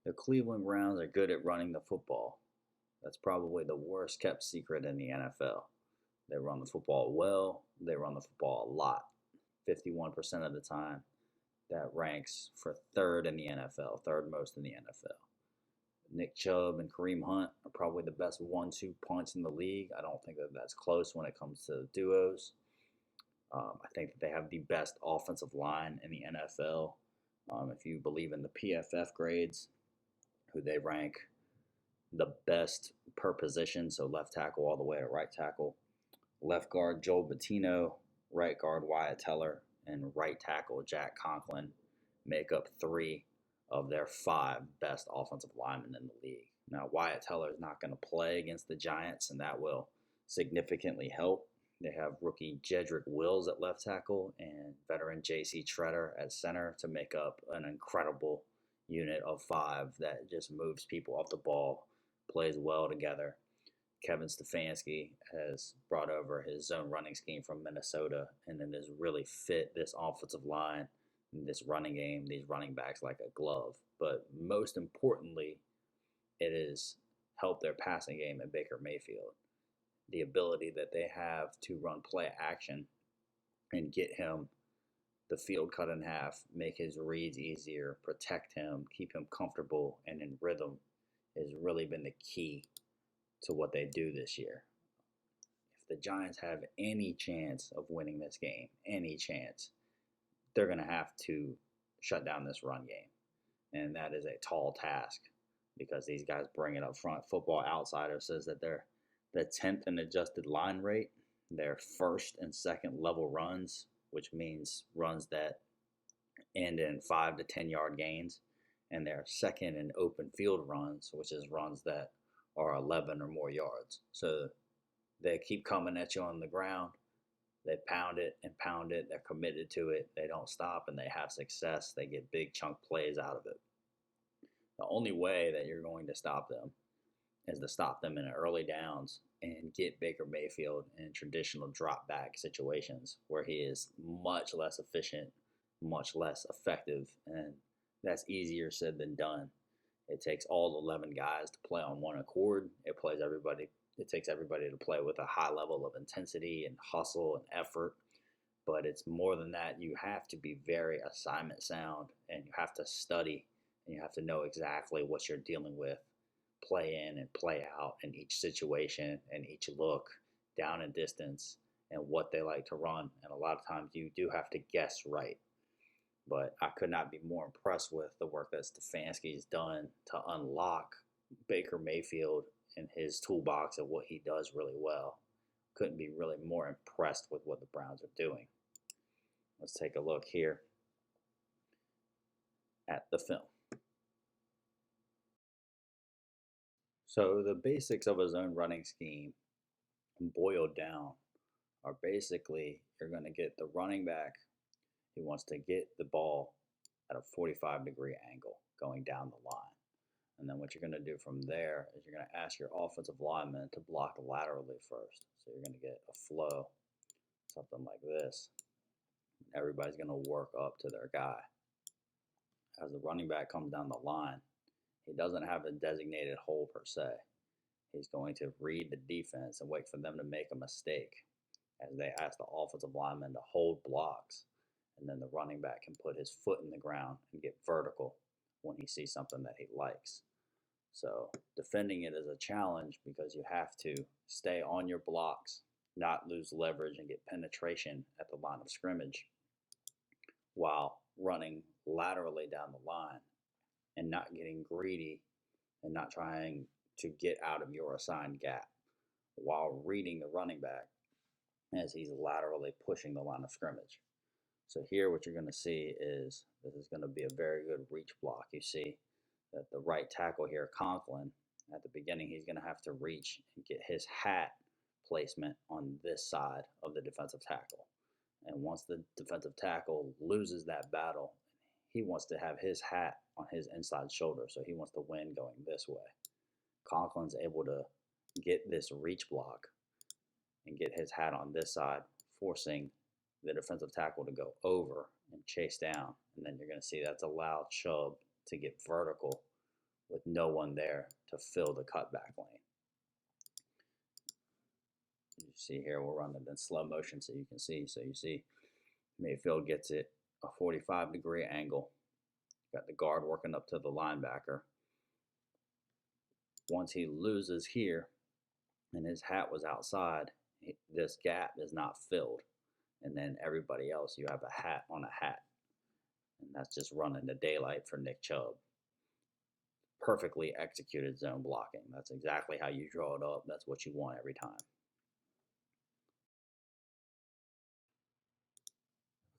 The Cleveland Browns are good at running the football. That's probably the worst kept secret in the NFL. They run the football well, they run the football a lot. 51% of the time, that ranks for third in the NFL, third most in the NFL. Nick Chubb and Kareem Hunt are probably the best 1-2 punch in the league. I don't think that that's close when it comes to duos. I think that they have the best offensive line in the NFL. If you believe in the PFF grades, who they rank the best per position, so left tackle all the way to right tackle. Left guard Joel Bettino, right guard Wyatt Teller, and right tackle Jack Conklin make up three of their five best offensive linemen in the league. Now, Wyatt Teller is not going to play against the Giants, and that will significantly help. They have rookie Jedrick Wills at left tackle and veteran J.C. Treader at center to make up an incredible unit of five that just moves people off the ball, plays well together. Kevin Stefanski has brought over his zone running scheme from Minnesota and then has really fit this offensive line, this running game, these running backs like a glove. But most importantly, it has helped their passing game in Baker Mayfield. The ability that they have to run play action and get him the field cut in half, make his reads easier, protect him, keep him comfortable and in rhythm has really been the key to what they do this year. If the Giants have any chance of winning this game, any chance, they're going to have to shut down this run game. And that is a tall task because these guys bring it up front. Football Outsider says that they're the 10th in adjusted line rate, their first and second level runs, which means runs that end in 5 to 10 yard gains, and their second in open field runs, which is runs that are 11 or more yards. So they keep coming at you on the ground. They pound it and pound it. They're committed to it. They don't stop, and they have success. They get big chunk plays out of it. The only way that you're going to stop them is to stop them in early downs and get Baker Mayfield in traditional drop back situations where he is much less efficient, much less effective, and that's easier said than done. It takes all 11 guys to play on one accord. It takes everybody to play with a high level of intensity and hustle and effort. But it's more than that. You have to be very assignment sound, and you have to study, and you have to know exactly what you're dealing with, play in and play out in each situation and each look, down and distance, and what they like to run. And a lot of times you do have to guess right. But I could not be more impressed with the work that Stefanski's done to unlock Baker Mayfield and his toolbox of what he does really well. Couldn't be really more impressed with what the Browns are doing. Let's take a look here at the film. So the basics of a zone running scheme boiled down are basically you're going to get the running back. He wants to get the ball at a 45-degree angle going down the line. And then what you're going to do from there is you're going to ask your offensive lineman to block laterally first. So you're going to get a flow, something like this. Everybody's going to work up to their guy. As the running back comes down the line, he doesn't have a designated hole per se. He's going to read the defense and wait for them to make a mistake as they ask the offensive lineman to hold blocks. And then the running back can put his foot in the ground and get vertical when he sees something that he likes. So defending it is a challenge because you have to stay on your blocks, not lose leverage and get penetration at the line of scrimmage while running laterally down the line and not getting greedy and not trying to get out of your assigned gap while reading the running back as he's laterally pushing the line of scrimmage. So here what you're going to see is this is going to be a very good reach block. You see that the right tackle here, Conklin, at the beginning, he's going to have to reach and get his hat placement on this side of the defensive tackle. And once the defensive tackle loses that battle, he wants to have his hat on his inside shoulder. So he wants to win going this way. Conklin's able to get this reach block and get his hat on this side, forcing the defensive tackle to go over and chase down. And then you're going to see that's allowed Chubb to get vertical with no one there to fill the cutback lane. You see here, we're running in slow motion so you can see. So you see Mayfield gets it a 45-degree angle. Got the guard working up to the linebacker. Once he loses here and his hat was outside, this gap is not filled. And then everybody else, you have a hat on a hat. And that's just running the daylight for Nick Chubb. Perfectly executed zone blocking. That's exactly how you draw it up. That's what you want every time.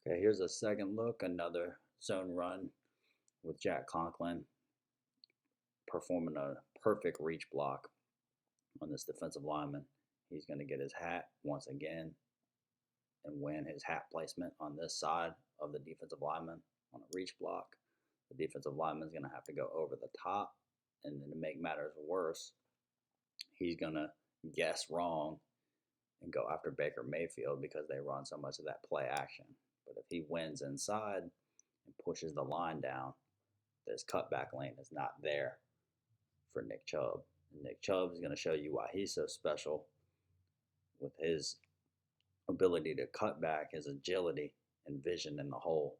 Okay, here's a second look, another zone run with Jack Conklin performing a perfect reach block on this defensive lineman. He's going to get his hat once again and win his hat placement on this side of the defensive lineman on a reach block. The defensive lineman is going to have to go over the top, and then to make matters worse, he's going to guess wrong and go after Baker Mayfield because they run so much of that play action. But if he wins inside and pushes the line down, this cutback lane is not there for Nick Chubb. And Nick Chubb is going to show you why he's so special with his ability to cut back, his agility and vision in the hole.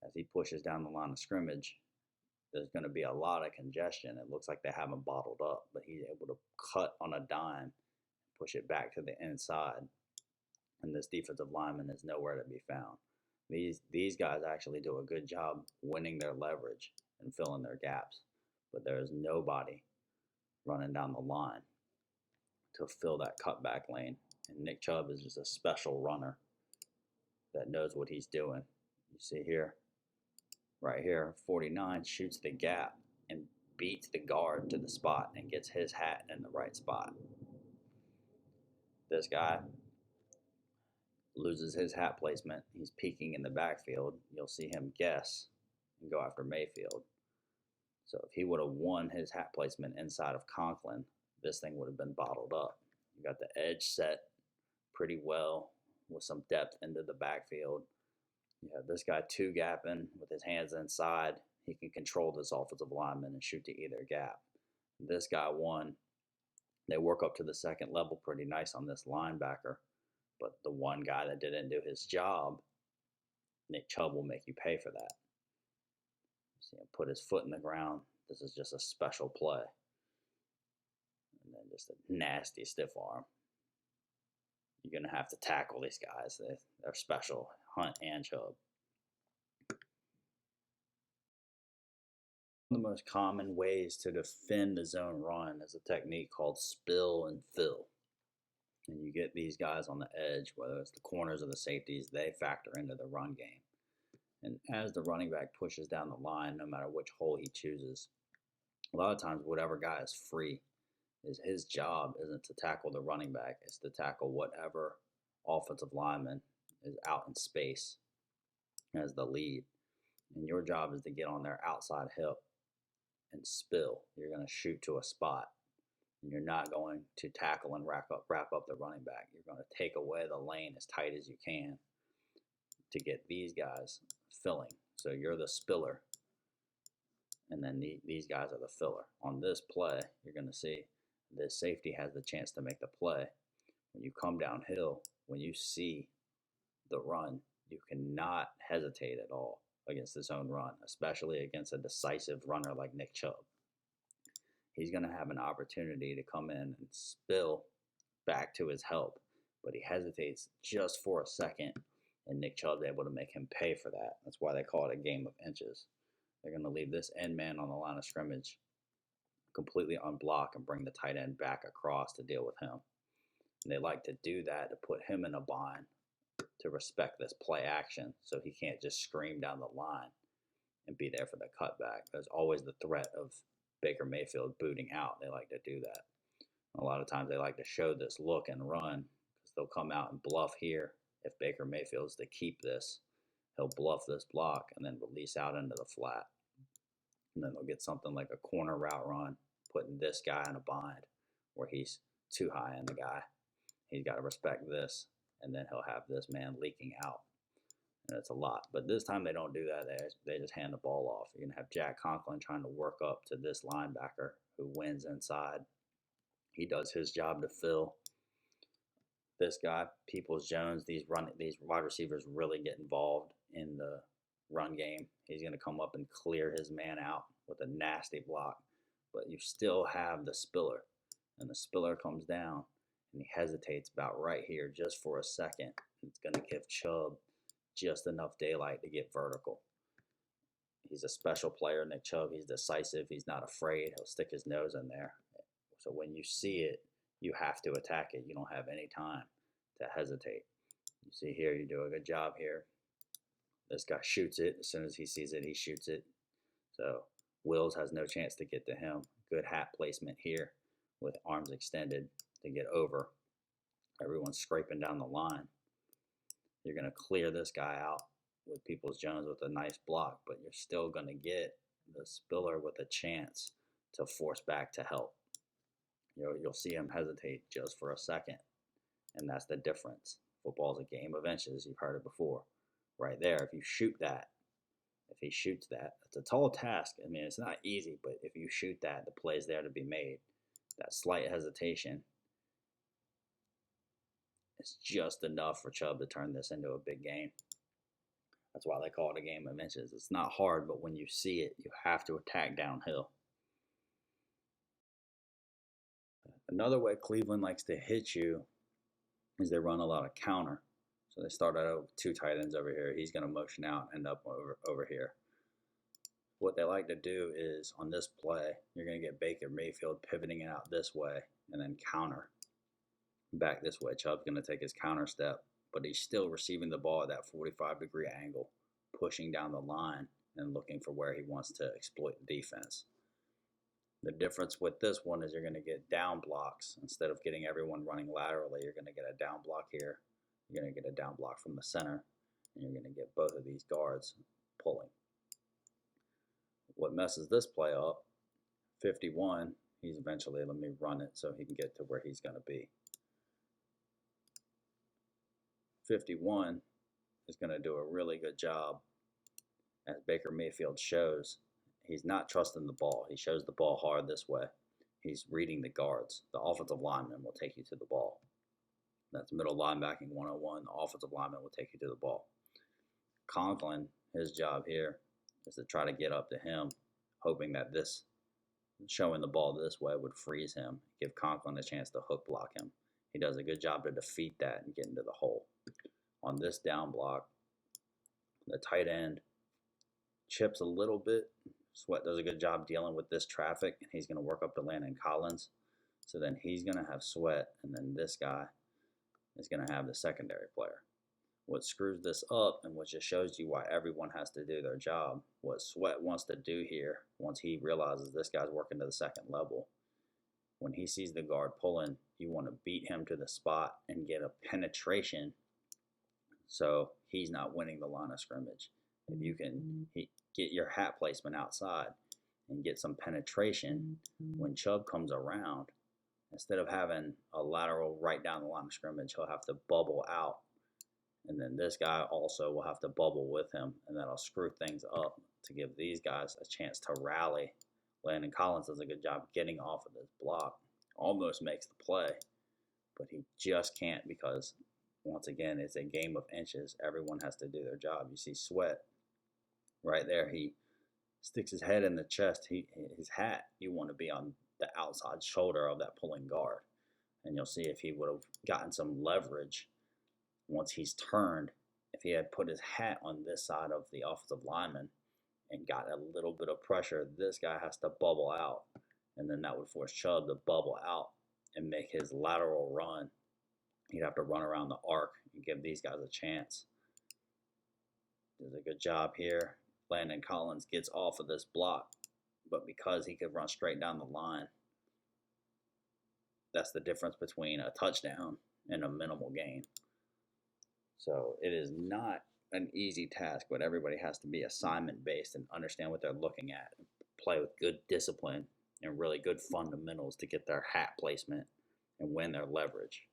As he pushes down the line of scrimmage, there's going to be a lot of congestion. It looks like they have him bottled up, but he's able to cut on a dime, push it back to the inside, and this defensive lineman is nowhere to be found. These guys actually do a good job winning their leverage and filling their gaps, but there is nobody running down the line to fill that cutback lane. And Nick Chubb is just a special runner that knows what he's doing. You see here, right here, 49 shoots the gap and beats the guard to the spot and gets his hat in the right spot. This guy loses his hat placement. He's peeking in the backfield. You'll see him guess and go after Mayfield. So if he would have won his hat placement inside of Conklin, this thing would have been bottled up. You got the edge set pretty well with some depth into the backfield. You have this guy two-gapping with his hands inside. He can control this offensive lineman and shoot to either gap. This guy won. They work up to the second level pretty nice on this linebacker. But the one guy that didn't do his job, Nick Chubb will make you pay for that. See him put his foot in the ground. This is just a special play. And then just a nasty stiff arm. You're going to have to tackle these guys. They're special, Hunt and Chubb. One of the most common ways to defend a zone run is a technique called spill and fill. And you get these guys on the edge, whether it's the corners or the safeties, they factor into the run game. And as the running back pushes down the line, no matter which hole he chooses, a lot of times whatever guy is free, is his job isn't to tackle the running back, it's to tackle whatever offensive lineman is out in space as the lead. And your job is to get on their outside hip and spill. You're going to shoot to a spot. And you're not going to tackle and wrap up the running back. You're going to take away the lane as tight as you can to get these guys filling. So you're the spiller, and then these guys are the filler. On this play, you're going to see this safety has the chance to make the play. When you come downhill, when you see the run, you cannot hesitate at all against this own run, especially against a decisive runner like Nick Chubb. He's going to have an opportunity to come in and spill back to his help, but he hesitates just for a second, and Nick Chubb's able to make him pay for that. That's why they call it a game of inches. They're going to leave this end man on the line of scrimmage completely unblocked and bring the tight end back across to deal with him. And they like to do that to put him in a bind, to respect this play action so he can't just scream down the line and be there for the cutback. There's always the threat of Baker Mayfield booting out. They like to do that. A lot of times they like to show this look and run because they'll come out and bluff here. If Baker Mayfield's to keep this, he'll bluff this block and then release out into the flat. And then they'll get something like a corner route run, putting this guy in a bind where he's too high on the guy. He's got to respect this, and then he'll have this man leaking out. and it's a lot. But this time they don't do that. They just hand the ball off. You're gonna have Jack Conklin trying to work up to this linebacker who wins inside. He does his job to fill this guy, Peoples Jones. These wide receivers really get involved in the run game. He's gonna come up and clear his man out with a nasty block. But you still have the spiller, and the spiller comes down and he hesitates about right here just for a second. It's going to give Chubb just enough daylight to get vertical. He's a special player, Nick Chubb. He's decisive. He's not afraid. He'll stick his nose in there. So when you see it, you have to attack it. You don't have any time to hesitate. You see here, you do a good job here. This guy shoots it. As soon as he sees it, he shoots it. So Wills has no chance to get to him. Good hat placement here with arms extended to get over. Everyone's scraping down the line. You're going to clear this guy out with Peoples Jones with a nice block, but you're still going to get the spiller with a chance to force back to help. You'll see him hesitate just for a second, and that's the difference. Football is a game of inches. You've heard it before. Right there, if you shoot that, if he shoots that, it's a tall task. I mean, it's not easy, but if you shoot that, the play's there to be made. That slight hesitation is just enough for Chubb to turn this into a big game. That's why they call it a game of inches. It's not hard, but when you see it, you have to attack downhill. Another way Cleveland likes to hit you is they run a lot of counter. So they start out with two tight ends over here. He's going to motion out and end up over here. What they like to do is on this play, you're going to get Baker Mayfield pivoting it out this way and then counter back this way. Chubb's going to take his counter step, but he's still receiving the ball at that 45-degree angle, pushing down the line and looking for where he wants to exploit the defense. The difference with this one is you're going to get down blocks. Instead of getting everyone running laterally, you're going to get a down block here. You're going to get a down block from the center, and you're going to get both of these guards pulling. What messes this play up, 51, he's eventually, let me run it so he can get to where he's going to be. 51 is going to do a really good job, as Baker Mayfield shows. He's not trusting the ball. He shows the ball hard this way. He's reading the guards. The offensive lineman will take you to the ball. That's middle linebacking 101. The offensive lineman will take you to the ball. Conklin, his job here is to try to get up to him, hoping that this, showing the ball this way would freeze him, give Conklin a chance to hook block him. He does a good job to defeat that and get into the hole. On this down block, the tight end chips a little bit. Sweat does a good job dealing with this traffic, and he's going to work up to Landon Collins. So then he's going to have Sweat, and then this guy is going to have the secondary player. What screws this up, and what just shows you why everyone has to do their job, what Sweat wants to do here, once he realizes this guy's working to the second level, when he sees the guard pulling, you want to beat him to the spot and get a penetration so he's not winning the line of scrimmage. If you can get your hat placement outside and get some penetration, when Chubb comes around, instead of having a lateral right down the line of scrimmage, he'll have to bubble out. And then this guy also will have to bubble with him, and that'll screw things up to give these guys a chance to rally. Landon Collins does a good job getting off of this block. Almost makes the play, but he just can't because, once again, it's a game of inches. Everyone has to do their job. You see Sweat right there. He sticks his head in the chest. His hat, you want to be on the outside shoulder of that pulling guard. And you'll see if he would have gotten some leverage once he's turned, if he had put his hat on this side of the offensive lineman and got a little bit of pressure, this guy has to bubble out. And then that would force Chubb to bubble out and make his lateral run. He'd have to run around the arc and give these guys a chance. Does a good job here. Landon Collins gets off of this block, but because he could run straight down the line, that's the difference between a touchdown and a minimal gain. So it is not an easy task, but everybody has to be assignment-based and understand what they're looking at, play with good discipline and really good fundamentals to get their hat placement and win their leverage.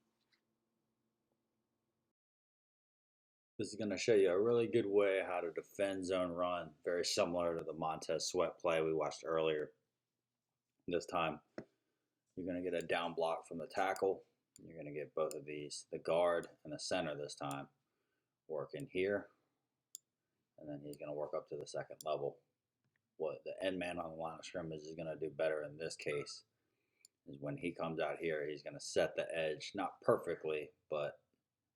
This is going to show you a really good way how to defend zone run, very similar to the Montez Sweat play we watched earlier. This time, you're going to get a down block from the tackle. You're going to get both of these, the guard and the center this time, working here. And then he's going to work up to the second level. What the end man on the line of scrimmage is going to do better in this case is when he comes out here, he's going to set the edge, not perfectly, but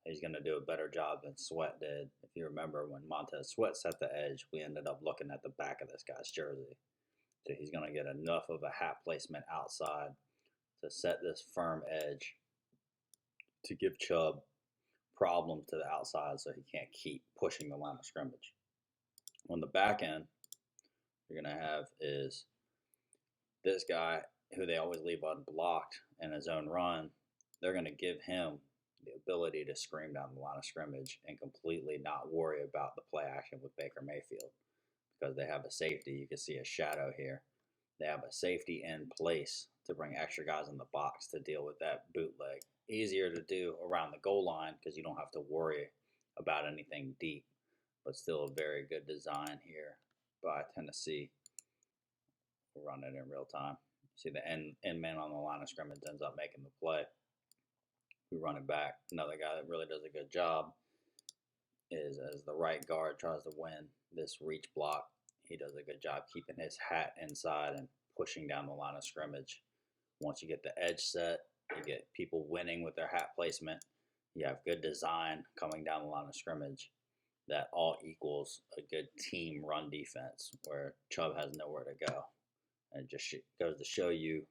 he's going to do a better job than Sweat did. If you remember when Montez Sweat set the edge, we ended up looking at the back of this guy's jersey. So he's going to get enough of a hat placement outside to set this firm edge to give Chubb problems to the outside so he can't keep pushing the line of scrimmage. On the back end, you're going to have is this guy who they always leave unblocked in his own run. They're going to give him the ability to scream down the line of scrimmage and completely not worry about the play action with Baker Mayfield because they have a safety. You can see a shadow here. They have a safety in place to bring extra guys in the box to deal with that bootleg. Easier to do around the goal line because you don't have to worry about anything deep, but still a very good design here by Tennessee. We'll run it in real time. See the end man on the line of scrimmage ends up making the play. We run it back. Another guy that really does a good job is as the right guard tries to win this reach block. He does a good job keeping his hat inside and pushing down the line of scrimmage. Once you get the edge set, you get people winning with their hat placement. You have good design coming down the line of scrimmage. That all equals a good team run defense where Chubb has nowhere to go. And it just goes to show you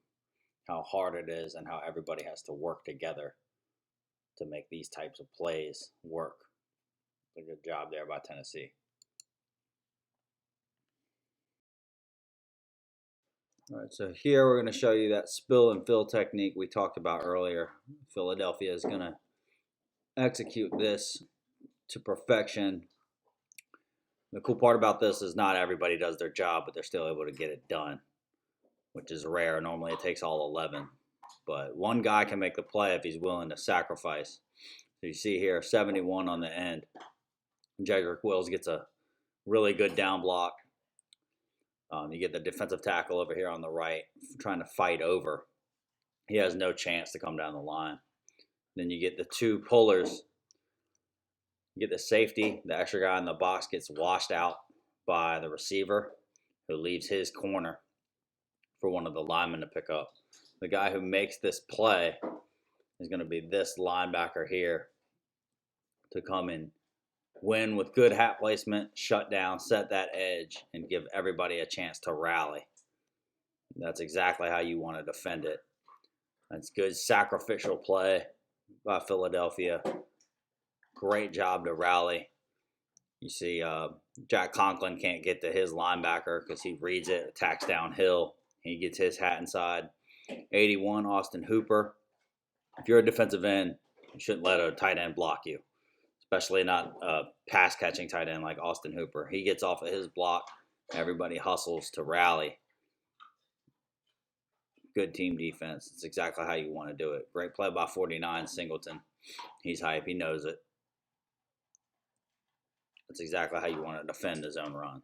how hard it is and how everybody has to work together to make these types of plays work. A good job there by Tennessee. All right, so here we're going to show you that spill and fill technique we talked about earlier. Philadelphia is going to execute this to perfection. The cool part about this is not everybody does their job, but they're still able to get it done, which is rare. Normally it takes all 11. But one guy can make the play if he's willing to sacrifice. So you see here, 71 on the end. Jedrick Wills gets a really good down block. You get the defensive tackle over here on the right trying to fight over. He has no chance to come down the line. Then you get the two pullers. You get the safety. The extra guy in the box gets washed out by the receiver who leaves his corner for one of the linemen to pick up. The guy who makes this play is going to be this linebacker here to come in, win with good hat placement, shut down, set that edge, and give everybody a chance to rally. That's exactly how you want to defend it. That's good sacrificial play by Philadelphia. Great job to rally. You see Jack Conklin can't get to his linebacker because he reads it, attacks downhill. He gets his hat inside. 81, Austin Hooper. If you're a defensive end, you shouldn't let a tight end block you, especially not a pass-catching tight end like Austin Hooper. He gets off of his block. Everybody hustles to rally. Good team defense. It's exactly how you want to do it. Great play by 49, Singleton. He's hype. He knows it. That's exactly how you want to defend the zone run.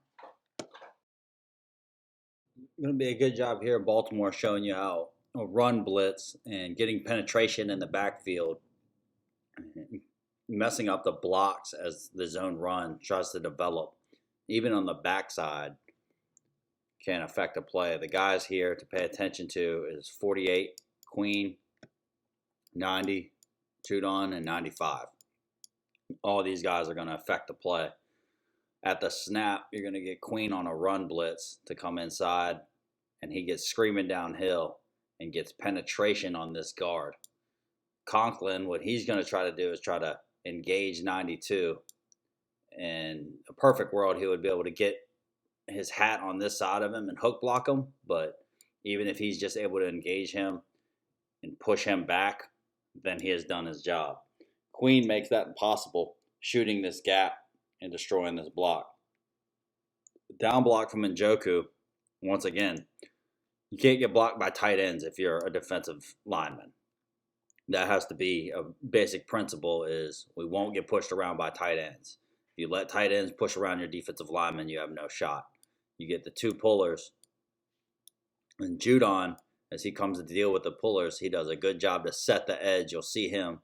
Going to be a good job here in Baltimore showing you how a run blitz and getting penetration in the backfield, messing up the blocks as the zone run tries to develop, even on the backside, can affect a play. The guys here to pay attention to is 48, Queen, 90, Judon, and 95. All these guys are going to affect the play. At the snap, you're going to get Queen on a run blitz to come inside, and he gets screaming downhill and gets penetration on this guard. Conklin, what he's going to try to do is try to engage 92. In a perfect world, he would be able to get his hat on this side of him and hook block him, but even if he's just able to engage him and push him back, then he has done his job. Queen makes that impossible, shooting this gap and destroying this block. Down block from Njoku, once again, you can't get blocked by tight ends if you're a defensive lineman. That has to be a basic principle, is we won't get pushed around by tight ends. If you let tight ends push around your defensive linemen, you have no shot. You get the two pullers, and Judon, as he comes to deal with the pullers, he does a good job to set the edge. You'll see him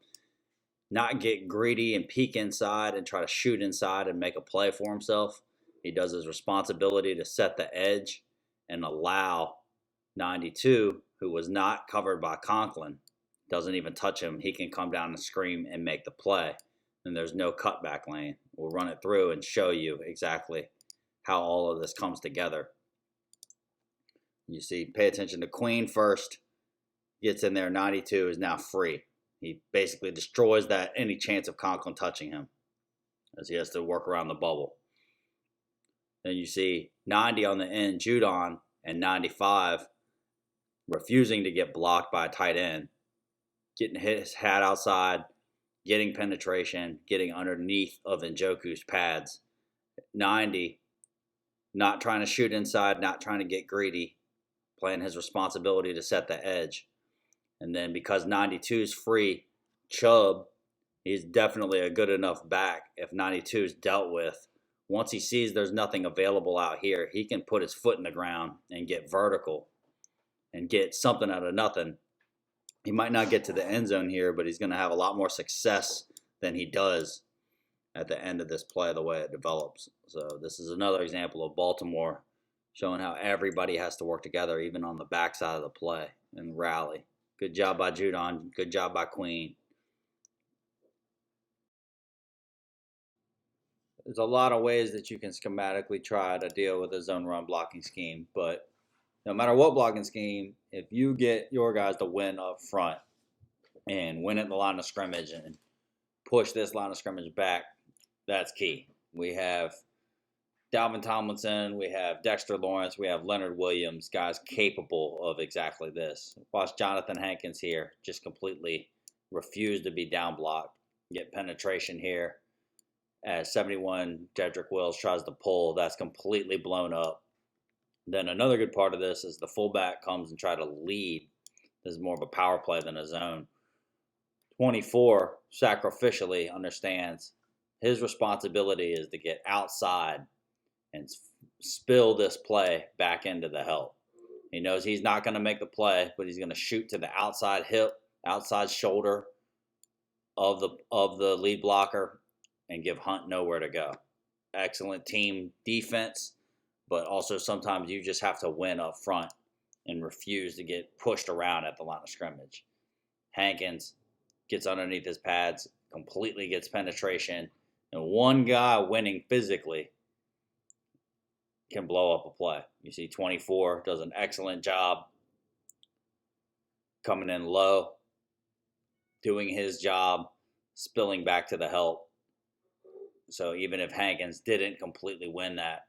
not get greedy and peek inside and try to shoot inside and make a play for himself. He does his responsibility to set the edge and allow 92, who was not covered by Conklin, doesn't even touch him. He can come down and scream and make the play. And there's no cutback lane. We'll run it through and show you exactly how all of this comes together. You see, pay attention to Queen first. Gets in there. 92 is now free. He basically destroys that any chance of Conklin touching him, as he has to work around the bubble. Then you see 90 on the end, Judon, and 95 refusing to get blocked by a tight end, getting his hat outside, getting penetration, getting underneath of Njoku's pads. 90 not trying to shoot inside, not trying to get greedy, playing his responsibility to set the edge. And then because 92 is free, Chubb, he's definitely a good enough back. If 92 is dealt with, once he sees there's nothing available out here, he can put his foot in the ground and get vertical and get something out of nothing. He might not get to the end zone here, but he's going to have a lot more success than he does at the end of this play, the way it develops. So this is another example of Baltimore showing how everybody has to work together, even on the backside of the play, and rally. Good job by Judon. Good job by Queen. There's a lot of ways that you can schematically try to deal with a zone run blocking scheme, but no matter what blocking scheme, if you get your guys to win up front and win at the line of scrimmage and push this line of scrimmage back, that's key. We have Dalvin Tomlinson, we have Dexter Lawrence, we have Leonard Williams, guys capable of exactly this. Watch Jonathan Hankins here just completely refuse to be down blocked, get penetration here. As 71, Jedrick Wills tries to pull, that's completely blown up. Then another good part of this is the fullback comes and try to lead. This is more of a power play than a zone. 24 sacrificially understands his responsibility is to get outside and spill this play back into the help. He knows he's not going to make the play, but he's going to shoot to the outside hip, outside shoulder of the lead blocker and give Hunt nowhere to go. Excellent team defense, but also sometimes you just have to win up front and refuse to get pushed around at the line of scrimmage. Hankins gets underneath his pads, completely gets penetration, and one guy winning physically can blow up a play. You see 24 does an excellent job coming in low, doing his job, spilling back to the help. So even if Hankins didn't completely win that,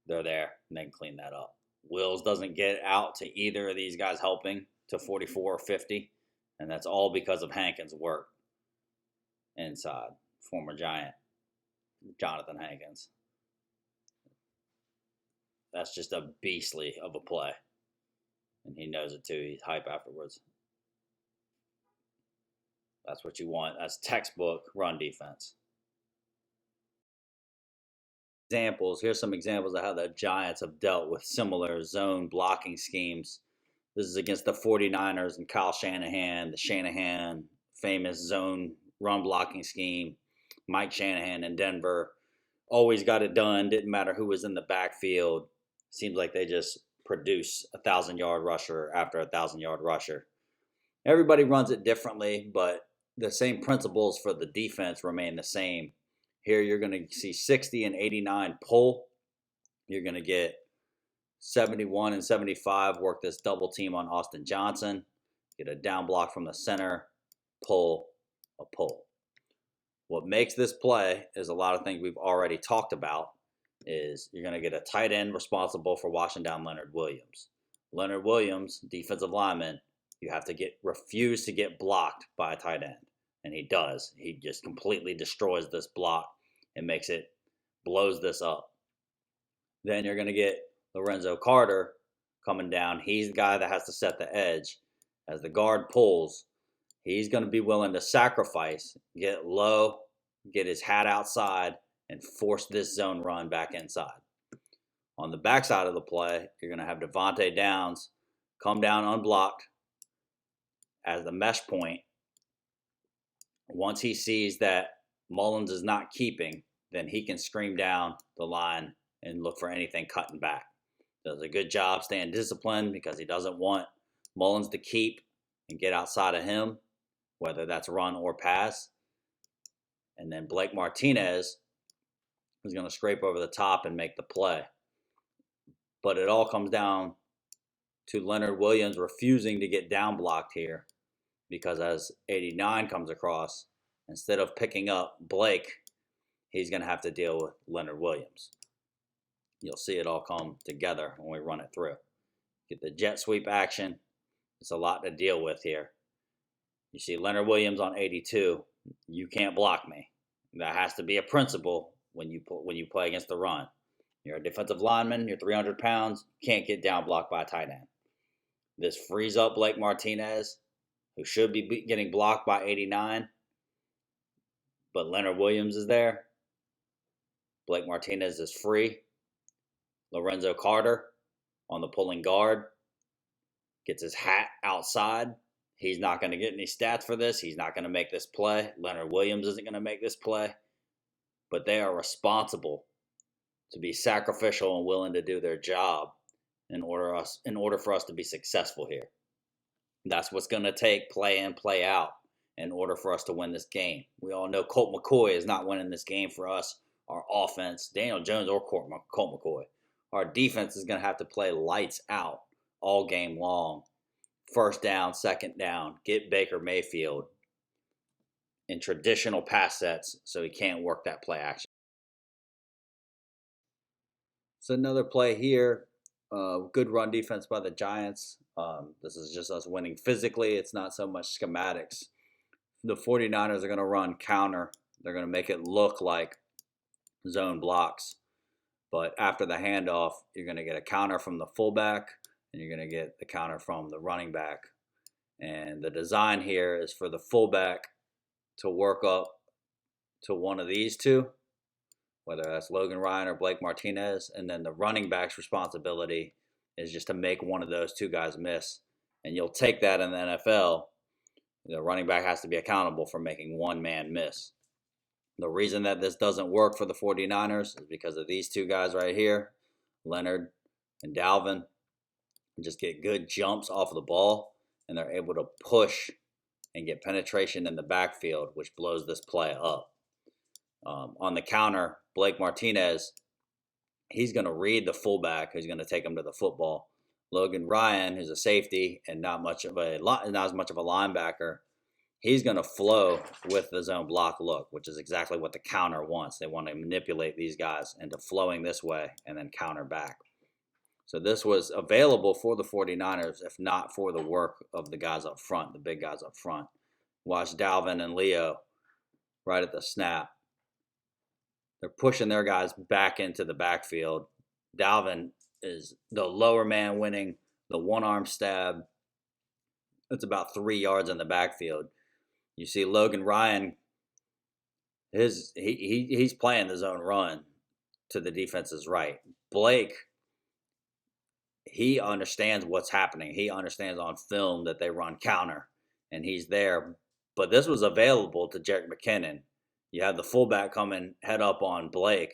they're there and they can clean that up. Wills doesn't get out to either of these guys helping to 44 or 50, and that's all because of Hankins' work inside. Former Giant, Jonathan Hankins. That's just a beastly of a play, and he knows it too. He's hype afterwards. That's what you want. That's textbook run defense. Here's some examples of how the Giants have dealt with similar zone blocking schemes. This is against the 49ers and Kyle Shanahan, the Shanahan famous zone run blocking scheme. Mike Shanahan in Denver always got it done. Didn't matter who was in the backfield. Seems like they just produce a 1,000-yard rusher after a 1,000-yard rusher. Everybody runs it differently, but the same principles for the defense remain the same. Here you're going to see 60 and 89 pull. You're going to get 71 and 75 work this double team on Austin Johnson. Get a down block from the center, pull, a pull. What makes this play is a lot of things we've already talked about. Is you're going to get a tight end responsible for washing down Leonard Williams. Leonard Williams, defensive lineman, you have to refuse to get blocked by a tight end. And he does. He just completely destroys this block and blows this up. Then you're going to get Lorenzo Carter coming down. He's the guy that has to set the edge. As the guard pulls, he's going to be willing to sacrifice, get low, get his hat outside, and force this zone run back inside. On the backside of the play, you're going to have Devontae Downs come down unblocked as the mesh point. Once he sees that Mullins is not keeping, then he can scream down the line and look for anything cutting back. Does a good job staying disciplined because he doesn't want Mullins to keep and get outside of him, whether that's run or pass. And then Blake Martinez is going to scrape over the top and make the play. But it all comes down to Leonard Williams refusing to get down blocked here, because as 89 comes across, instead of picking up Blake, he's going to have to deal with Leonard Williams. You'll see it all come together when we run it through. Get the jet sweep action. It's a lot to deal with here. You see Leonard Williams on 82. You can't block me. That has to be a principle when you play against the run. You're a defensive lineman. You're 300 pounds. Can't get down blocked by a tight end. This frees up Blake Martinez, who should be getting blocked by 89. But Leonard Williams is there. Blake Martinez is free. Lorenzo Carter on the pulling guard gets his hat outside. He's not going to get any stats for this. He's not going to make this play. Leonard Williams isn't going to make this play. But they are responsible to be sacrificial and willing to do their job in order for us to be successful here. That's what's going to take play in, play out in order for us to win this game. We all know Colt McCoy is not winning this game for us. Our offense, Daniel Jones or Colt McCoy. Our defense is going to have to play lights out all game long. First down, second down, get Baker Mayfield in traditional pass sets so he can't work that play action. So another play here, good run defense by the Giants. This is just us winning physically. It's not so much schematics. The 49ers are going to run counter. They're going to make it look like zone blocks. But after the handoff, you're going to get a counter from the fullback, and you're going to get the counter from the running back. And the design here is for the fullback to work up to one of these two, whether that's Logan Ryan or Blake Martinez. And then the running back's responsibility is just to make one of those two guys miss. And you'll take that in the NFL. The running back has to be accountable for making one man miss. The reason that this doesn't work for the 49ers is because of these two guys right here, Leonard and Dalvin, just get good jumps off of the ball, and they're able to push and get penetration in the backfield, which blows this play up. On the counter, Blake Martinez, he's going to read the fullback who's going to take him to the football. Logan Ryan, who's a safety and not as much of a linebacker, he's going to flow with the zone block look, which is exactly what the counter wants. They want to manipulate these guys into flowing this way and then counter back. So this was available for the 49ers, if not for the work of the guys up front, the big guys up front. Watch Dalvin and Leo right at the snap. They're pushing their guys back into the backfield. Dalvin is the lower man winning the one-arm stab. It's about 3 yards in the backfield. You see Logan Ryan, he's playing the zone run to the defense's right. Blake, he understands what's happening. He understands on film that they run counter, and he's there. But this was available to Jerick McKinnon. You have the fullback coming head up on Blake,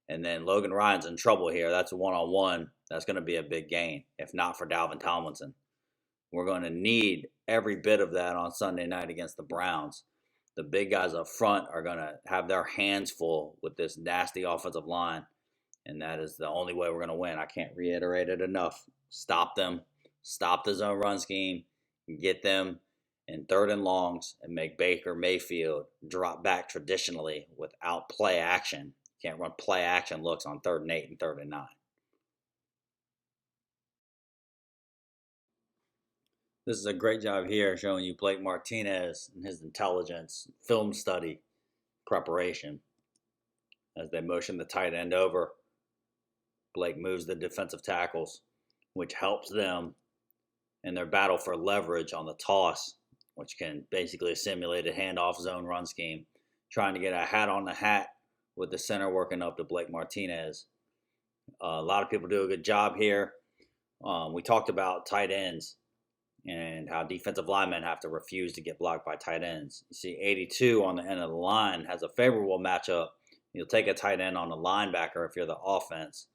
and then Logan Ryan's in trouble here. That's a one-on-one. That's going to be a big gain, if not for Dalvin Tomlinson. We're going to need every bit of that on Sunday night against the Browns. The big guys up front are going to have their hands full with this nasty offensive line, and that is the only way we're going to win. I can't reiterate it enough. Stop them. Stop the zone run scheme. Get them in third and longs and make Baker Mayfield drop back traditionally without play action. You can't run play action looks on 3rd and 8 and 3rd and 9. This is a great job here showing you Blake Martinez and his intelligence, film study, preparation. As they motion the tight end over, Blake moves the defensive tackles, which helps them in their battle for leverage on the toss, which can basically simulate a handoff zone run scheme, trying to get a hat on the hat with the center working up to Blake Martinez. A lot of people do a good job here. We talked about tight ends and how defensive linemen have to refuse to get blocked by tight ends. You see 82 on the end of the line has a favorable matchup. You'll take a tight end on a linebacker if you're the offense.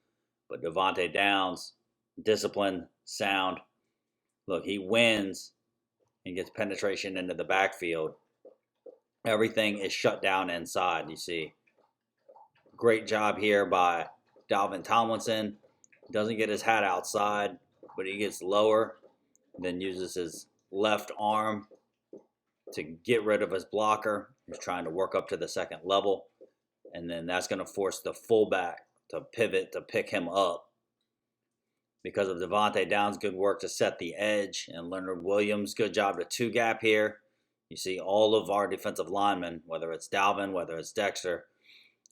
But Devontae Downs, disciplined, sound. Look, he wins and gets penetration into the backfield. Everything is shut down inside, you see. Great job here by Dalvin Tomlinson. Doesn't get his hat outside, but he gets lower, then uses his left arm to get rid of his blocker. He's trying to work up to the second level, and then that's going to force the fullback to pivot to pick him up. Because of Devontae Downs' good work to set the edge, and Leonard Williams' good job to two-gap here, you see all of our defensive linemen, whether it's Dalvin, whether it's Dexter,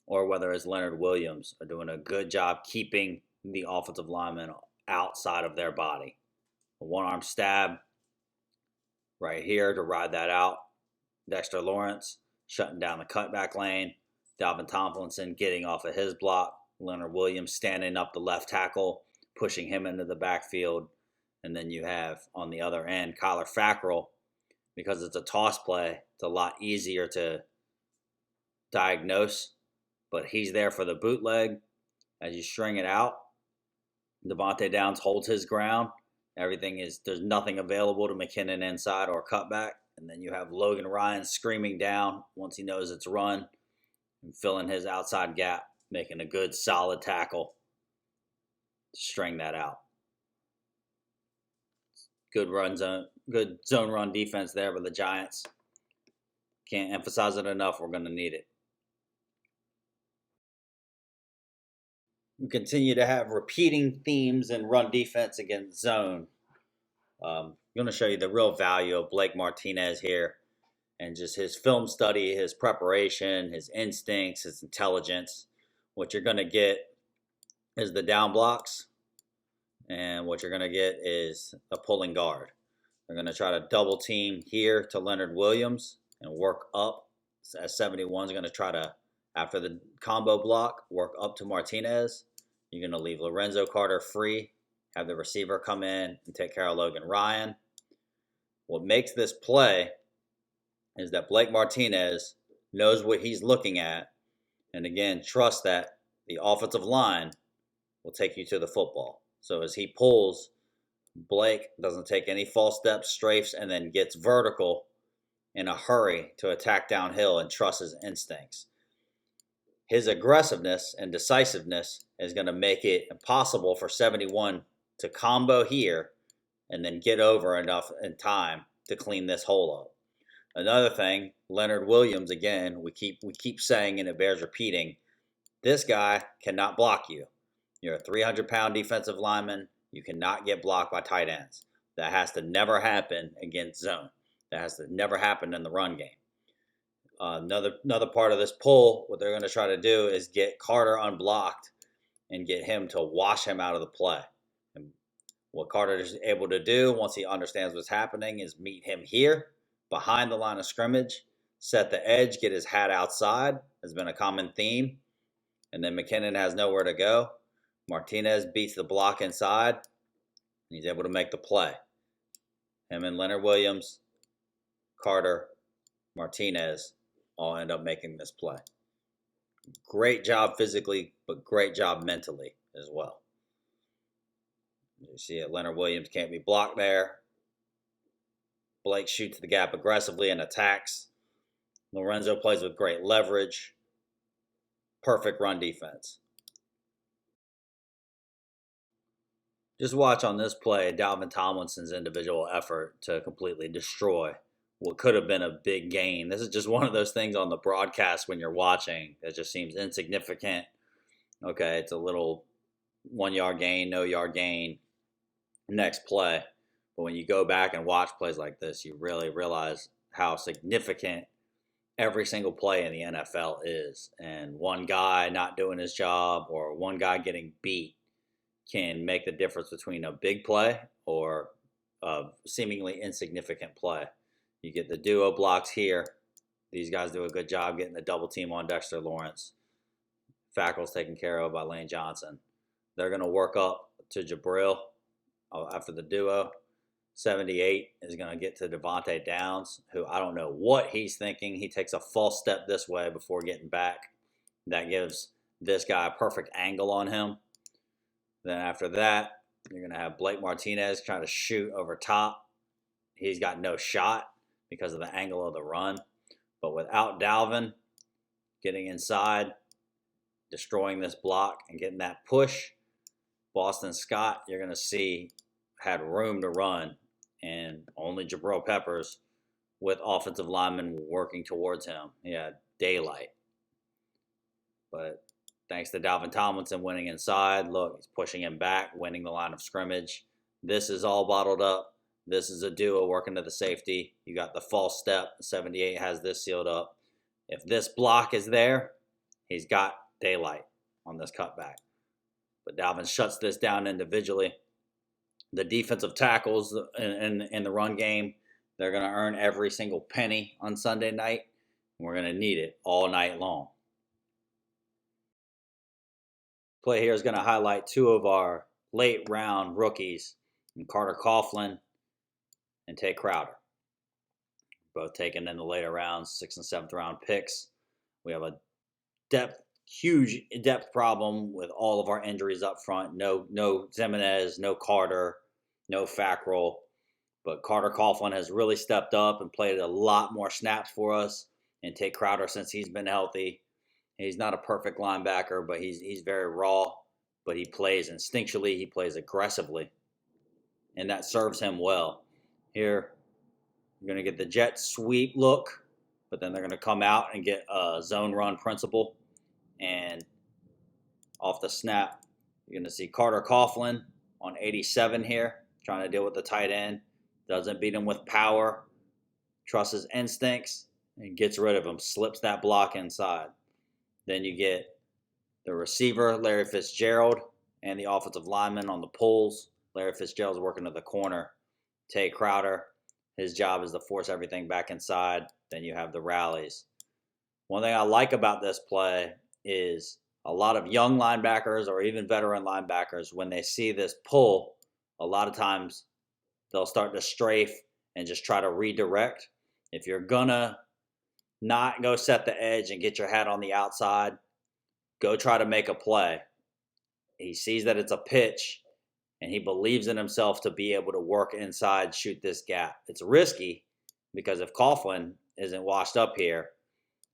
or whether it's Leonard Williams, are doing a good job keeping the offensive linemen outside of their body. A one-arm stab right here to ride that out. Dexter Lawrence shutting down the cutback lane. Dalvin Tomlinson getting off of his block. Leonard Williams standing up the left tackle, pushing him into the backfield. And then you have, on the other end, Kyler Fackrell. Because it's a toss play, it's a lot easier to diagnose. But he's there for the bootleg. As you string it out, Devontae Downs holds his ground. There's nothing available to McKinnon inside or cutback. And then you have Logan Ryan screaming down once he knows it's run and filling his outside gap, making a good solid tackle to string that out. Good zone run defense there by the Giants. Can't emphasize it enough. We're going to need it. We continue to have repeating themes in run defense against zone. I'm going to show you the real value of Blake Martinez here and just his film study, his preparation, his instincts, his intelligence. What you're going to get is the down blocks, and what you're going to get is a pulling guard. They're going to try to double team here to Leonard Williams and work up. As 71 is going to try to, after the combo block, work up to Martinez. You're going to leave Lorenzo Carter free, have the receiver come in and take care of Logan Ryan. What makes this play is that Blake Martinez knows what he's looking at, and again, trust that the offensive line will take you to the football. So as he pulls, Blake doesn't take any false steps, strafes, and then gets vertical in a hurry to attack downhill and trust his instincts. His aggressiveness and decisiveness is going to make it impossible for 71 to combo here and then get over enough in time to clean this hole up. Another thing, Leonard Williams, again, we keep saying, and it bears repeating, this guy cannot block you. You're a 300-pound defensive lineman. You cannot get blocked by tight ends. That has to never happen against zone. That has to never happen in the run game. Another part of this pull, what they're going to try to do is get Carter unblocked and get him to wash him out of the play. And what Carter is able to do once he understands what's happening is meet him here behind the line of scrimmage, set the edge, get his hat outside, has been a common theme. And then McKinnon has nowhere to go. Martinez beats the block inside, and he's able to make the play. Him and Leonard Williams, Carter, Martinez all end up making this play. Great job physically, but great job mentally as well. You see it, Leonard Williams can't be blocked there. Blake shoots the gap aggressively and attacks. Lorenzo plays with great leverage. Perfect run defense. Just watch on this play Dalvin Tomlinson's individual effort to completely destroy what could have been a big gain. This is just one of those things on the broadcast when you're watching that just seems insignificant. Okay, it's a little 1 yard gain, no yard gain, next play. But when you go back and watch plays like this, you really realize how significant every single play in the NFL is. And one guy not doing his job or one guy getting beat can make the difference between a big play or seemingly insignificant play. You get the duo blocks here. These guys do a good job getting the double team on Dexter Lawrence. Fackrell's taken care of by Lane Johnson. They're going to work up to Jabril after the duo. 78 is going to get to Devontae Downs, who I don't know what he's thinking. He takes a false step this way before getting back. That gives this guy a perfect angle on him. Then after that, you're going to have Blake Martinez trying to shoot over top. He's got no shot because of the angle of the run. But without Dalvin getting inside, destroying this block and getting that push, Boston Scott, you're going to see, had room to run. And only Jabril Peppers with offensive linemen working towards him. He had daylight. But thanks to Dalvin Tomlinson winning inside, look, he's pushing him back, winning the line of scrimmage. This is all bottled up. This is a duo working to the safety. You got the false step. 78 has this sealed up. If this block is there, he's got daylight on this cutback. But Dalvin shuts this down individually. The defensive tackles in the run game, they're going to earn every single penny on Sunday night. And we're going to need it all night long. Play here is going to highlight two of our late round rookies, Carter Coughlin and Tay Crowder. Both taken in the later rounds, 6th and 7th round picks. We have a huge depth problem with all of our injuries up front. No Zimenez, no Carter, no Fackrell. But Carter Coughlin has really stepped up and played a lot more snaps for us. And Tay Crowder, since he's been healthy, he's not a perfect linebacker, but he's very raw. But he plays instinctually, he plays aggressively. And that serves him well. Here, you're going to get the jet sweep look, but then they're going to come out and get a zone run principle. And off the snap, you're going to see Carter Coughlin on 87 here, trying to deal with the tight end. Doesn't beat him with power, trusts his instincts, and gets rid of him, slips that block inside. Then you get the receiver, Larry Fitzgerald, and the offensive lineman on the pulls. Larry Fitzgerald's working to the corner. Tay Crowder, his job is to force everything back inside. Then you have the rallies. One thing I like about this play is a lot of young linebackers or even veteran linebackers, when they see this pull, a lot of times they'll start to strafe and just try to redirect. If you're gonna not go set the edge and get your hat on the outside, go try to make a play. He sees that it's a pitch, and he believes in himself to be able to work inside, shoot this gap. It's risky because if Coughlin isn't washed up here,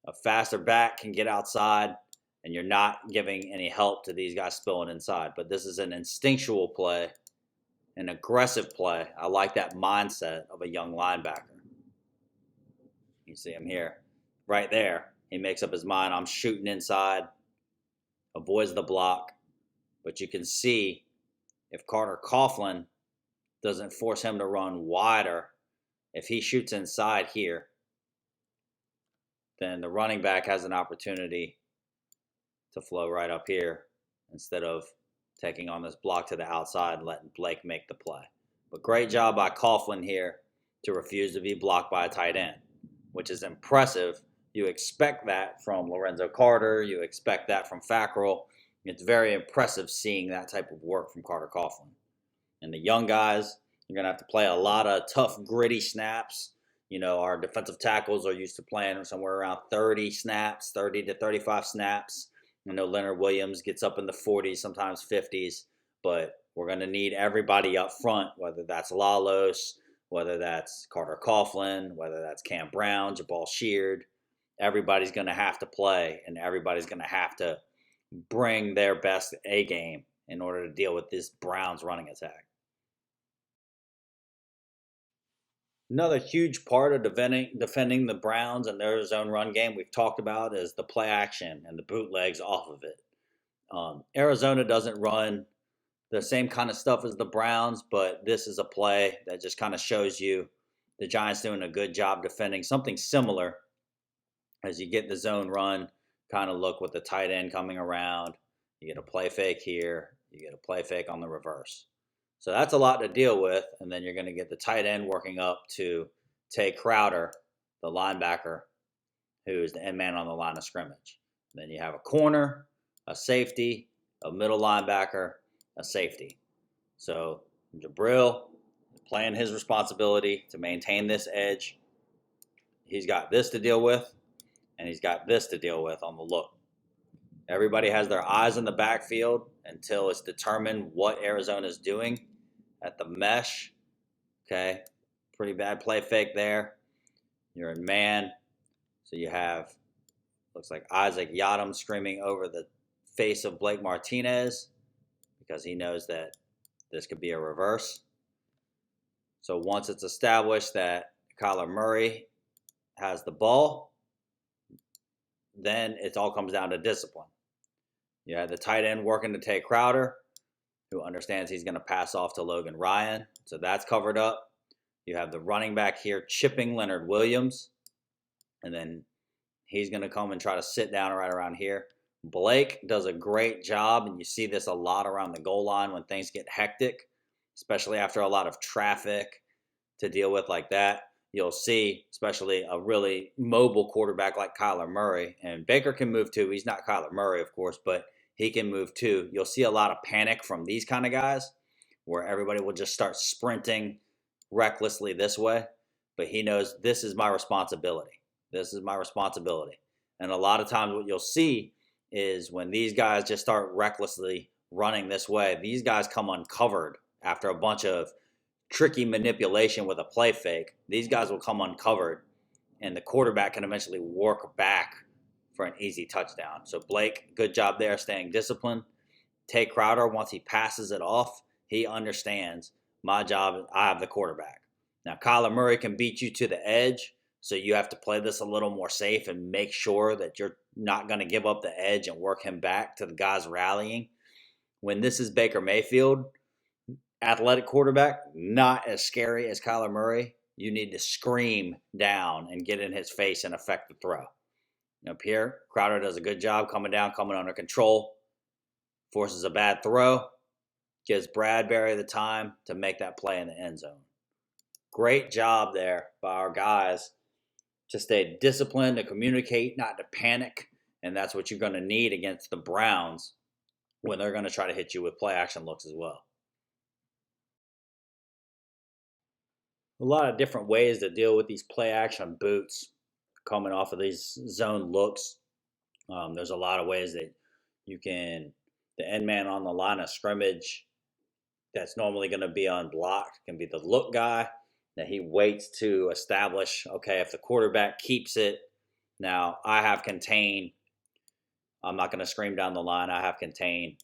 a faster back can get outside, and you're not giving any help to these guys spilling inside. But this is an instinctual play, an aggressive play. I like that mindset of a young linebacker. You see him here. Right there, he makes up his mind. I'm shooting inside, avoids the block. But you can see if Carter Coughlin doesn't force him to run wider, if he shoots inside here, then the running back has an opportunity to flow right up here instead of taking on this block to the outside and letting Blake make the play. But great job by Coughlin here to refuse to be blocked by a tight end, which is impressive. You expect that from Lorenzo Carter. You expect that from Fackrell. It's very impressive seeing that type of work from Carter Coughlin. And the young guys, you're going to have to play a lot of tough, gritty snaps. You know, our defensive tackles are used to playing somewhere around 30 snaps, 30 to 35 snaps. I know Leonard Williams gets up in the 40s, sometimes 50s. But we're going to need everybody up front, whether that's Lalos, whether that's Carter Coughlin, whether that's Cam Brown, Jabal Sheard. Everybody's going to have to play, and everybody's going to have to bring their best A game in order to deal with this Browns running attack. Another huge part of defending the Browns and their zone run game we've talked about is the play action and the bootlegs off of it. Arizona doesn't run the same kind of stuff as the Browns, but this is a play that just kind of shows you the Giants doing a good job defending something similar as you get the zone run. Kind of look with the tight end coming around. You get a play fake here. You get a play fake on the reverse. So that's a lot to deal with. And then you're going to get the tight end working up to Tay Crowder, the linebacker, who is the end man on the line of scrimmage. Then you have a corner, a safety, a middle linebacker, a safety. So Jabril playing his responsibility to maintain this edge. He's got this to deal with, and he's got this to deal with on the look. Everybody has their eyes in the backfield until it's determined what Arizona is doing at the mesh. Okay, pretty bad play fake there. You're in man. So you have, looks like Isaac Yadam screaming over the face of Blake Martinez because he knows that this could be a reverse. So once it's established that Kyler Murray has the ball, then it all comes down to discipline. You have the tight end working to Tay Crowder, who understands he's going to pass off to Logan Ryan. So that's covered up. You have the running back here chipping Leonard Williams. And then he's going to come and try to sit down right around here. Blake does a great job, and you see this a lot around the goal line when things get hectic, especially after a lot of traffic to deal with like that. You'll see, especially a really mobile quarterback like Kyler Murray, and Baker can move too. He's not Kyler Murray, of course, but he can move too. You'll see a lot of panic from these kind of guys where everybody will just start sprinting recklessly this way, but he knows this is my responsibility. This is my responsibility. And a lot of times what you'll see is when these guys just start recklessly running this way, these guys come uncovered after a bunch of tricky manipulation with a play fake. These guys will come uncovered, and the quarterback can eventually work back for an easy touchdown. So Blake, good job there staying disciplined. Tay Crowder, once he passes it off, he understands my job, I have the quarterback. Now, Kyler Murray can beat you to the edge, so you have to play this a little more safe and make sure that you're not going to give up the edge and work him back to the guys rallying. When this is Baker Mayfield, athletic quarterback, not as scary as Kyler Murray. You need to scream down and get in his face and affect the throw. Up here, Crowder does a good job coming down, coming under control, forces a bad throw, gives Bradbury the time to make that play in the end zone. Great job there by our guys to stay disciplined, to communicate, not to panic, and that's what you're going to need against the Browns when they're going to try to hit you with play action looks as well. A lot of different ways to deal with these play action boots coming off of these zone looks. There's a lot of ways that you can, the end man on the line of scrimmage that's normally going to be unblocked can be the look guy that he waits to establish, okay, if the quarterback keeps it, now I have contain. I'm not going to scream down the line. I have contain.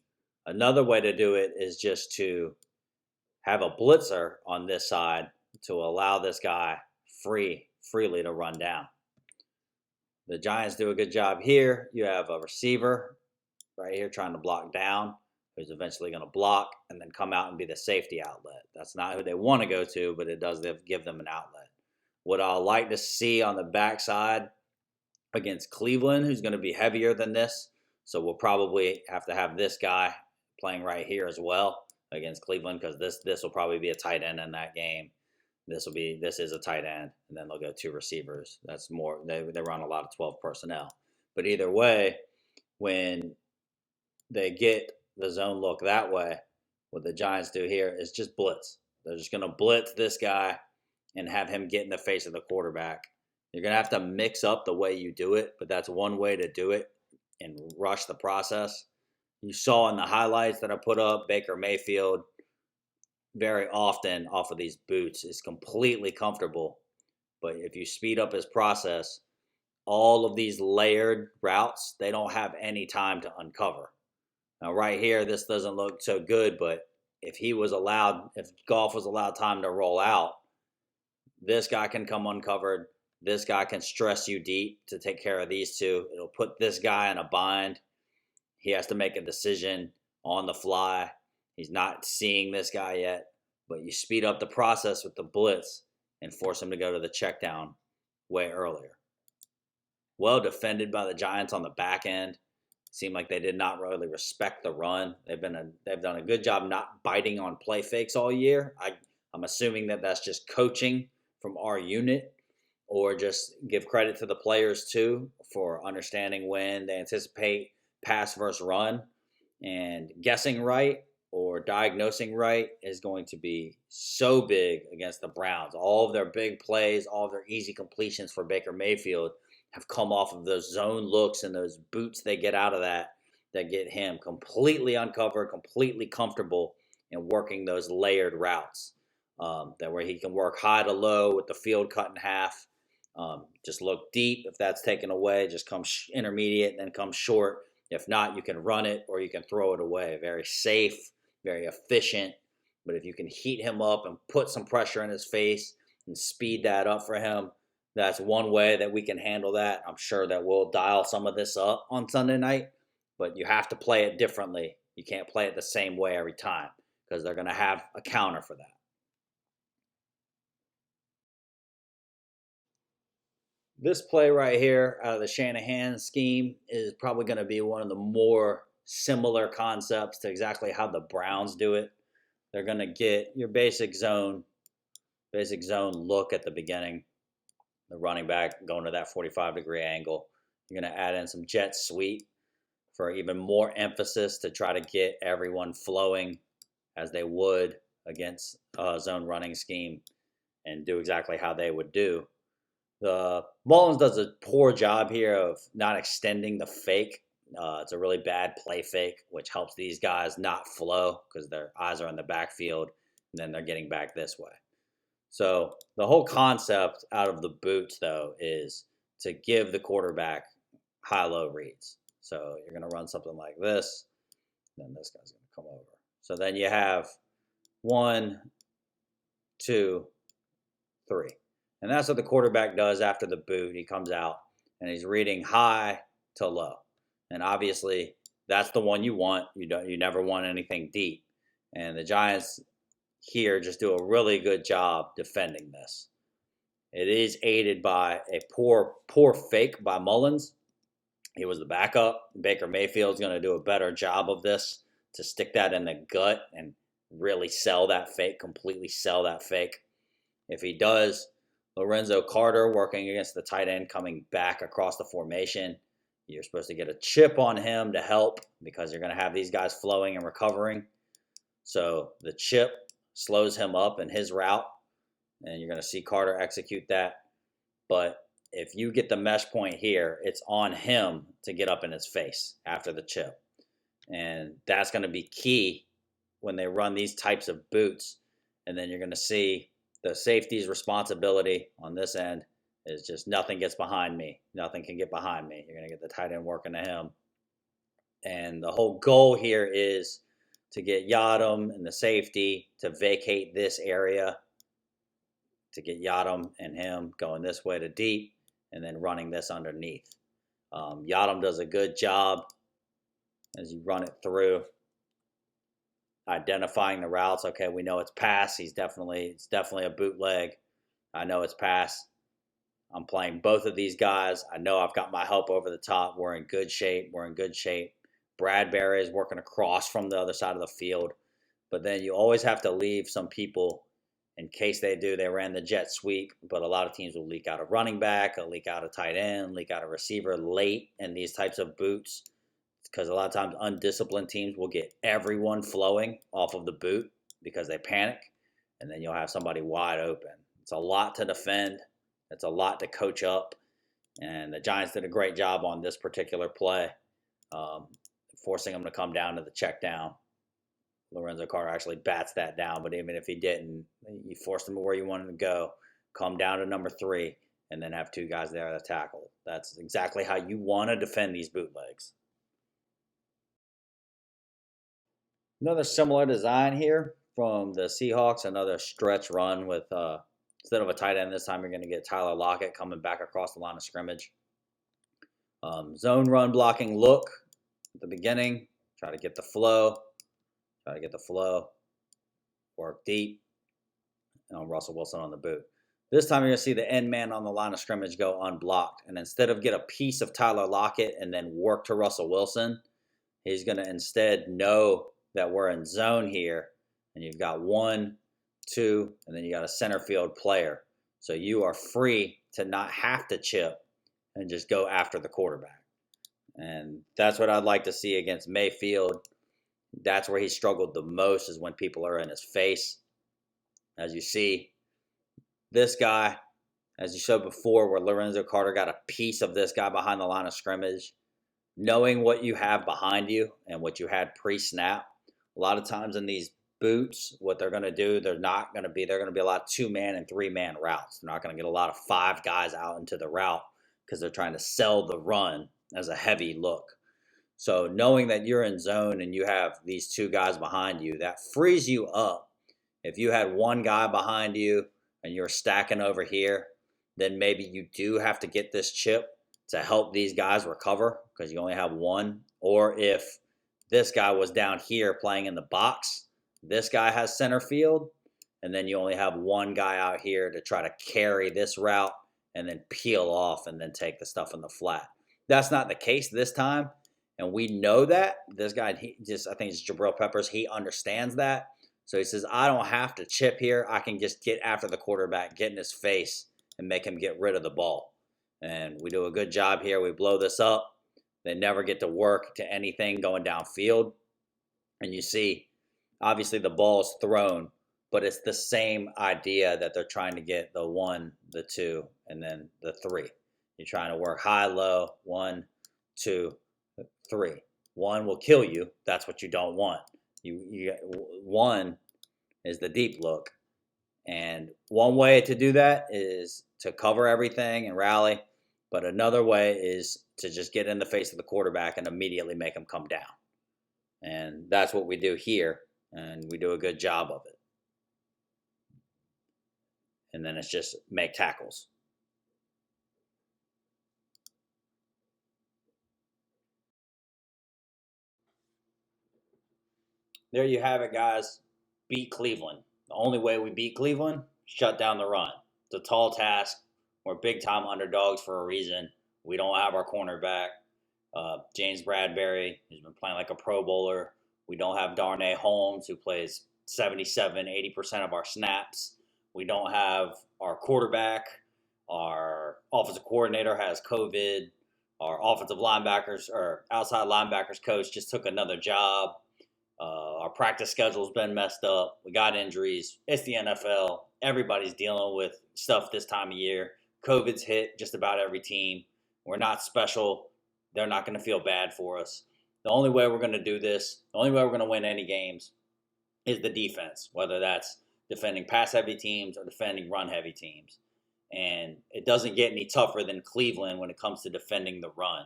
Another way to do it is just to have a blitzer on this side to allow this guy freely to run down. The Giants do a good job here. You have a receiver right here trying to block down, who's eventually going to block and then come out and be the safety outlet. That's not who they want to go to, but it does give them an outlet. What I like to see on the backside against Cleveland, who's going to be heavier than this, so we'll probably have to have this guy playing right here as well against Cleveland, because this will probably be a tight end in that game. This is a tight end, and then they'll go two receivers. That's more, they run a lot of 12 personnel. But either way, when they get the zone look that way, what the Giants do here is just blitz. They're just going to blitz this guy and have him get in the face of the quarterback. You're going to have to mix up the way you do it, but that's one way to do it and rush the process. You saw in the highlights that I put up, Baker Mayfield very often off of these boots is completely comfortable. But if you speed up his process, all of these layered routes, they don't have any time to uncover. Now right here, this doesn't look so good, but if Goff was allowed time to roll out, this guy can come uncovered. This guy can stress you deep to take care of these two. It'll put this guy in a bind. He has to make a decision on the fly. He's not seeing this guy yet, but you speed up the process with the blitz and force him to go to the check down way earlier. Well defended by the Giants on the back end. Seemed like they did not really respect the run. They've done a good job not biting on play fakes all year. I'm assuming that that's just coaching from our unit, or just give credit to the players too for understanding when they anticipate pass versus run, and guessing right or diagnosing right is going to be so big against the Browns. All of their big plays, all of their easy completions for Baker Mayfield have come off of those zone looks and those boots they get out of that get him completely uncovered, completely comfortable in working those layered routes. That where he can work high to low with the field cut in half. Just look deep. If that's taken away, just come intermediate and then come short. If not, you can run it or you can throw it away. Very safe, very efficient. But if you can heat him up and put some pressure in his face and speed that up for him, that's one way that we can handle that. I'm sure that we'll dial some of this up on Sunday night, but you have to play it differently. You can't play it the same way every time because they're going to have a counter for that. This play right here out of the Shanahan scheme is probably going to be one of the more similar concepts to exactly how the Browns do it. They're going to get your basic zone look at the beginning. The running back going to that 45-degree angle. You're going to add in some jet sweep for even more emphasis to try to get everyone flowing as they would against a zone running scheme and do exactly how they would do. The Mullins does a poor job here of not extending the fake. It's a really bad play fake, which helps these guys not flow because their eyes are in the backfield, and then they're getting back this way. So the whole concept out of the boots, though, is to give the quarterback high-low reads. So you're going to run something like this, then this guy's going to come over. So then you have 1, 2, 3. And that's what the quarterback does after the boot. He comes out and he's reading high to low. And obviously, that's the one you want. You never want anything deep. And the Giants here just do a really good job defending this. It is aided by a poor fake by Mullins. He was the backup. Baker Mayfield's going to do a better job of this to stick that in the gut and really sell that fake, completely sell that fake. If he does, Lorenzo Carter working against the tight end coming back across the formation. You're supposed to get a chip on him to help because you're going to have these guys flowing and recovering. So the chip slows him up in his route, and you're going to see Carter execute that. But if you get the mesh point here, it's on him to get up in his face after the chip. And that's going to be key when they run these types of boots. And then you're going to see the safety's responsibility on this end is just nothing gets behind me. Nothing can get behind me. You're going to get the tight end working to him. And the whole goal here is to get Yadam and the safety to vacate this area, to get Yadam and him going this way to deep and then running this underneath. Yadam does a good job as you run it through, identifying the routes. Okay, we know it's pass. It's definitely a bootleg. I know it's pass. I'm playing both of these guys. I know I've got my help over the top. We're in good shape. Bradbury is working across from the other side of the field. But then you always have to leave some people in case they do. They ran the jet sweep, but a lot of teams will leak out a running back, a leak out a tight end, leak out a receiver late in these types of boots. Because a lot of times undisciplined teams will get everyone flowing off of the boot because they panic, and then you'll have somebody wide open. It's a lot to defend. It's a lot to coach up, and the Giants did a great job on this particular play, forcing them to come down to the check down. Lorenzo Carter actually bats that down, but even if he didn't, you forced him where you wanted to go, come down to number 3, and then have 2 guys there to tackle. That's exactly how you want to defend these bootlegs. Another similar design here from the Seahawks, another stretch run with, instead of a tight end this time, you're going to get Tyler Lockett coming back across the line of scrimmage. Zone run blocking look at the beginning, try to get the flow, work deep, and Russell Wilson on the boot. This time you're going to see the end man on the line of scrimmage go unblocked. And instead of get a piece of Tyler Lockett and then work to Russell Wilson, he's going to instead know that we're in zone here. And you've got 1, 2, and then you got a center field player. So you are free to not have to chip and just go after the quarterback. And that's what I'd like to see against Mayfield. That's where he struggled the most, is when people are in his face. As you see, this guy, as you showed before, where Lorenzo Carter got a piece of this guy behind the line of scrimmage, knowing what you have behind you and what you had pre-snap. A lot of times in these boots, what they're going to do, they're going to be a lot of 2-man and 3-man routes. They're not going to get a lot of 5 guys out into the route because they're trying to sell the run as a heavy look. So knowing that you're in zone and you have these 2 guys behind you, that frees you up. If you had 1 guy behind you and you're stacking over here, then maybe you do have to get this chip to help these guys recover because you only have 1. Or if this guy was down here playing in the box, this guy has center field, and then you only have 1 guy out here to try to carry this route and then peel off and then take the stuff in the flat. That's not the case this time, and we know that. This guy, I think it's Jabril Peppers, he understands that. So he says, I don't have to chip here. I can just get after the quarterback, get in his face, and make him get rid of the ball. And we do a good job here. We blow this up. They never get to work to anything going downfield. And you see, obviously the ball is thrown, but it's the same idea that they're trying to get the 1, the 2, and then the 3. You're trying to work high, low, 1, 2, 3. 1 will kill you. That's what you don't want. You 1 is the deep look. And one way to do that is to cover everything and rally. But another way is to just get in the face of the quarterback and immediately make him come down. And that's what we do here. And we do a good job of it. And then it's just make tackles. There you have it, guys. Beat Cleveland. The only way we beat Cleveland, shut down the run. It's a tall task. We're big-time underdogs for a reason. We don't have our cornerback, James Bradbury, who's been playing like a Pro Bowler. We don't have Darnay Holmes, who plays 77, 80% of our snaps. We don't have our quarterback. Our offensive coordinator has COVID. Our offensive linebackers, or outside linebackers coach, just took another job. Our practice schedule's been messed up. We got injuries. It's the NFL. Everybody's dealing with stuff this time of year. COVID's hit just about every team. We're not special. They're not going to feel bad for us. The only way we're going to do this, the only way we're going to win any games is the defense, whether that's defending pass-heavy teams or defending run-heavy teams. And it doesn't get any tougher than Cleveland when it comes to defending the run.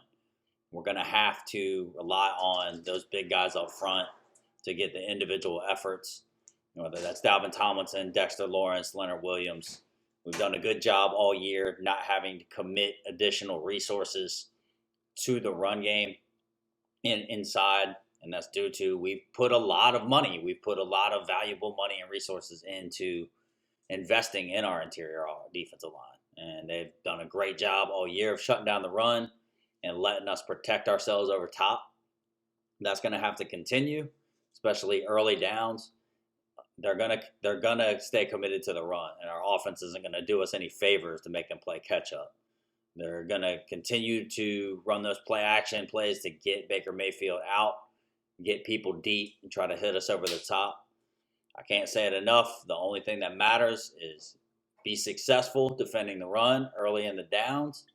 We're going to have to rely on those big guys up front to get the individual efforts, whether that's Dalvin Tomlinson, Dexter Lawrence, Leonard Williams. We've done a good job all year not having to commit additional resources to the run game inside, and that's due to we've put a lot of money. We've put a lot of valuable money and resources into investing in our interior defensive line, and they've done a great job all year of shutting down the run and letting us protect ourselves over top. That's going to have to continue, especially early downs. They're gonna stay committed to the run, and our offense isn't going to do us any favors to make them play catch up. They're going to continue to run those play action plays to get Baker Mayfield out, get people deep, and try to hit us over the top. I can't say it enough. The only thing that matters is be successful defending the run early in the downs,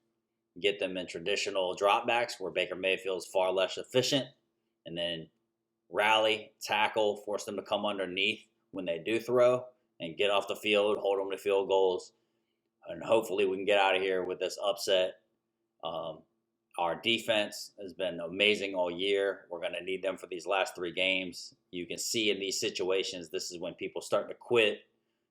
get them in traditional dropbacks where Baker Mayfield is far less efficient, and then rally, tackle, force them to come underneath when they do throw, and get off the field, hold them to field goals, and hopefully we can get out of here with this upset. Our defense has been amazing all year. We're going to need them for these last 3 games. You can see in these situations, this is when people start to quit.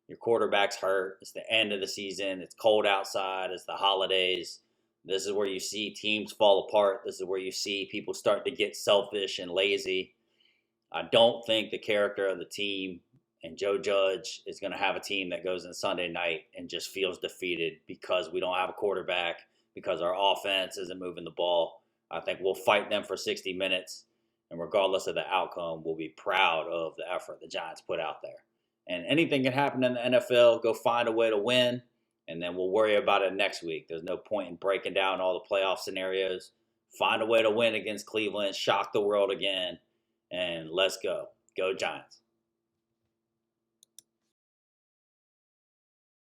Your quarterback's hurt. It's the end of the season. It's cold outside. It's the holidays. This is where you see teams fall apart. This is where you see people start to get selfish and lazy. I don't think the character of the team And Joe Judge is going to have a team that goes in Sunday night and just feels defeated because we don't have a quarterback, because our offense isn't moving the ball. I think we'll fight them for 60 minutes. And regardless of the outcome, we'll be proud of the effort the Giants put out there. And anything can happen in the NFL. Go find a way to win, and then we'll worry about it next week. There's no point in breaking down all the playoff scenarios. Find a way to win against Cleveland, shock the world again, and let's go. Go Giants.